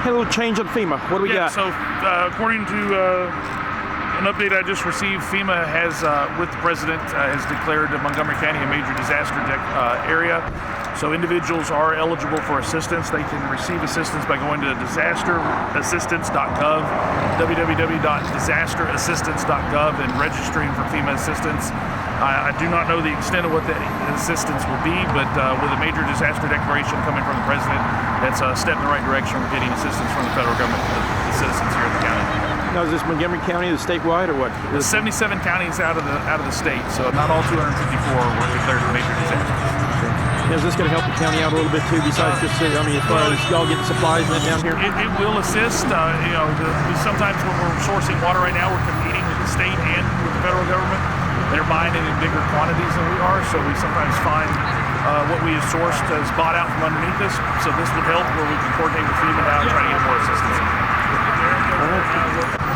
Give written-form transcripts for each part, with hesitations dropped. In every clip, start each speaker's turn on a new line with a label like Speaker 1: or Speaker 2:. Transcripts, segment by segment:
Speaker 1: Had a little change on FEMA. What do we got?
Speaker 2: So according to an update I just received, FEMA has, with the president, has declared Montgomery County a major disaster area. So individuals are eligible for assistance. They can receive assistance by going to disasterassistance.gov, www.disasterassistance.gov, and registering for FEMA assistance. I do not know the extent of what that assistance will be, but with a major disaster declaration coming from the president, that's a step in the right direction for getting assistance from the federal government to the citizens here in the county.
Speaker 1: Now, is this Montgomery County, the statewide, or what?
Speaker 2: There's 77 counties out of the state, so not all 254 were declared major disasters.
Speaker 1: Is this going to help the county out a little bit too, besides just, as far as y'all getting supplies and that down here?
Speaker 2: It will assist. Sometimes when we're sourcing water right now, we're competing with the state and with the federal government. They're buying it in bigger quantities than we are, so we sometimes find what we have sourced is bought out from underneath us. So this would help where we can coordinate with FEMA now and try to get more assistance.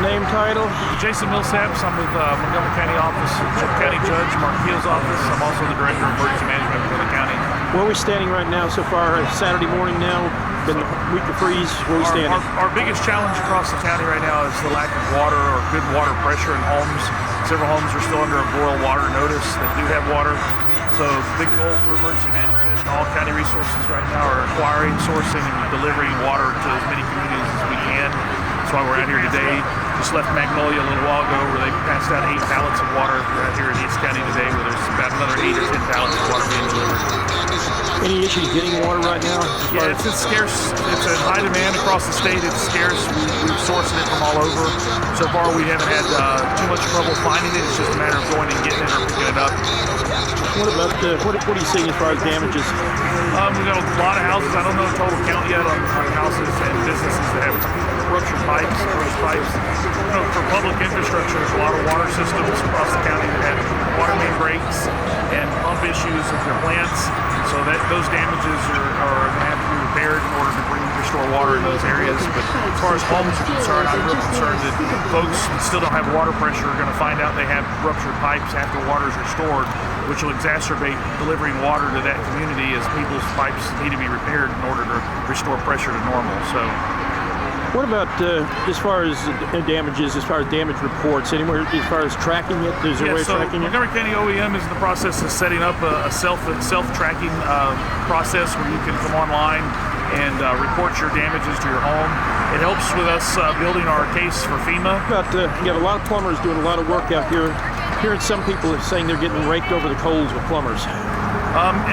Speaker 1: Name, title?
Speaker 2: Jason Millsaps. I'm with Montgomery County Office, County Judge Mark Keel's office. I'm also the Director of Emergency Management for the county.
Speaker 1: Where are we standing right now so far? Saturday morning now, been a week of freeze. Where are we standing?
Speaker 2: Our biggest challenge across the county right now is the lack of water or good water pressure in homes. Several homes are still under a boil water notice that do have water. So big goal for emergency management. All county resources right now are acquiring, sourcing, and delivering water to as many communities as we can. That's why we're out here today. Just left Magnolia a little while ago where they passed out 8 pallets of water out here in East County today, where there's about another 8 or 10 pallets of water being delivered.
Speaker 1: Any issues getting water right now?
Speaker 2: Yeah, it's scarce. It's a high demand across the state. It's scarce. We've sourced it from all over. So far, we haven't had too much trouble finding it. It's just a matter of going and getting it or picking it up.
Speaker 1: What about what are you seeing as far as damages?
Speaker 2: We've got a lot of houses. I don't know the total count yet on houses and businesses that have ruptured pipes, burst pipes. For public infrastructure, there's a lot of water systems across the county that have water main breaks and pump issues of their plants. So that those damages are going to have to be repaired in order to restore water in those areas. But as far as homes are concerned, I'm real concerned that folks that still don't have water pressure are going to find out they have ruptured pipes after water is restored, which will exacerbate delivering water to that community as people's pipes need to be repaired in order to restore pressure to normal. So.
Speaker 1: What about as far as damages, as far as damage reports, anywhere as far as tracking it? Is there a way of tracking it?
Speaker 2: Montgomery County OEM is in the process of setting up a self-tracking process where you can come online and report your damages to your home. It helps with us building our case for FEMA.
Speaker 1: You have a lot of plumbers doing a lot of work out here. Hearing some people saying they're getting raked over the coals with plumbers.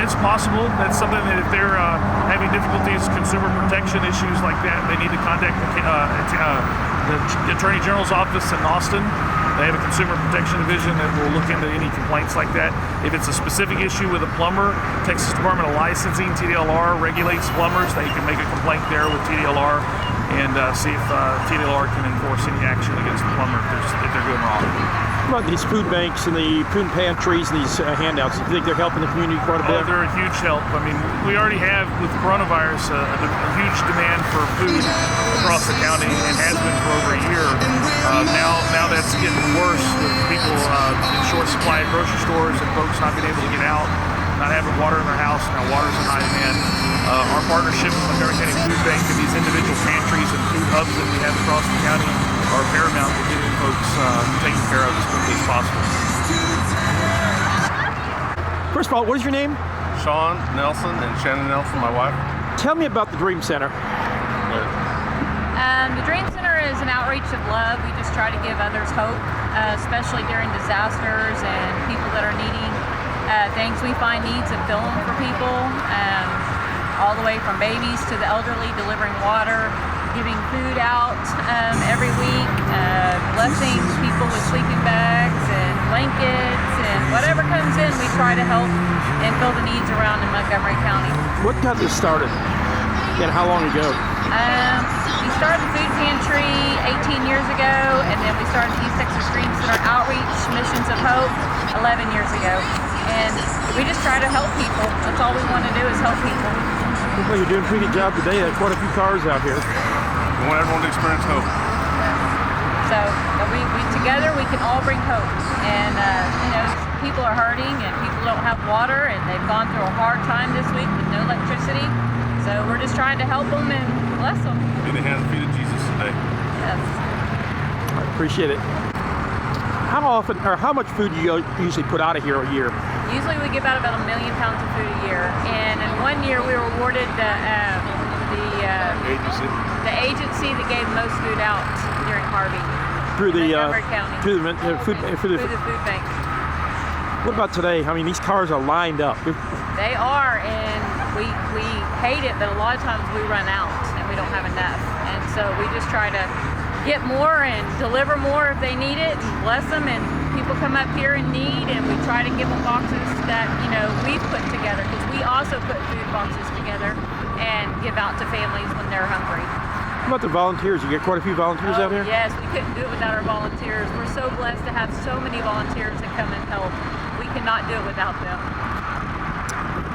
Speaker 2: It's possible. That's something that if they're having difficulties, consumer protection issues like that, they need to contact the Attorney General's office in Austin. They have a consumer protection division that will look into any complaints like that. If it's a specific issue with a plumber, Texas Department of Licensing, TDLR, regulates plumbers. They can make a complaint there with TDLR and see if TDLR can enforce any action against the plumber if they're doing wrong.
Speaker 1: What about these food banks and the food pantries and these handouts? Do you think they're helping the community quite a bit?
Speaker 2: Oh, they're a huge help. I mean, we already have, with coronavirus, a huge demand for food across the county and has been for over a year. Now that's getting worse with people in short supply at grocery stores and folks not being able to get out, not having water in their house. Now water's in high demand. Our partnership with Montgomery County Food Bank and these individual pantries and food hubs that we have across the county are paramount to getting folks taken care of as quickly as possible.
Speaker 1: First of all, what is your name?
Speaker 3: Sean Nelson and Shannon Nelson, my wife.
Speaker 1: Tell me about the Dream Center.
Speaker 4: The Dream Center is an outreach of love. We just try to give others hope, especially during disasters and people that are needing things. We find needs and fill them for people, all the way from babies to the elderly, delivering water, giving food out every week, blessing people with sleeping bags and blankets, and whatever comes in, we try to help and fill the needs around in Montgomery County.
Speaker 1: What got this started, and how long ago?
Speaker 4: We started the food pantry 18 years ago, and then we started the East Texas Dream Center Outreach Missions of Hope 11 years ago. And we just try to help people. That's all we want to do is help people.
Speaker 1: Well, you're doing a pretty good job today. There are quite a few cars out here.
Speaker 3: We want everyone to experience hope.
Speaker 4: So we together we can all bring hope. And people are hurting and people don't have water, and they've gone through a hard time this week with no electricity. So we're just trying to help them and bless them.
Speaker 3: Be the hands and feet of Jesus today.
Speaker 4: Yes.
Speaker 1: I appreciate it. How often, or how much food do you usually put out of here a year?
Speaker 4: Usually we give out about 1 million pounds of food a year, and in 1 year we were awarded the agency that gave most food out during Harvey.
Speaker 1: Through the
Speaker 4: Montgomery County.
Speaker 1: through the food
Speaker 4: Through the food bank.
Speaker 1: What about today? I mean, these cars are lined up.
Speaker 4: They are, and we hate it, but a lot of times we run out and we don't have enough, and so we just try to get more and deliver more if they need it, and bless them. And people come up here in need, and we try to give them boxes that we've put together, because we also put food boxes together and give out to families when they're hungry.
Speaker 1: What about the volunteers? You get quite a few volunteers out here?
Speaker 4: Yes, we couldn't do it without our volunteers. We're so blessed to have so many volunteers that come and help. We cannot do it without them.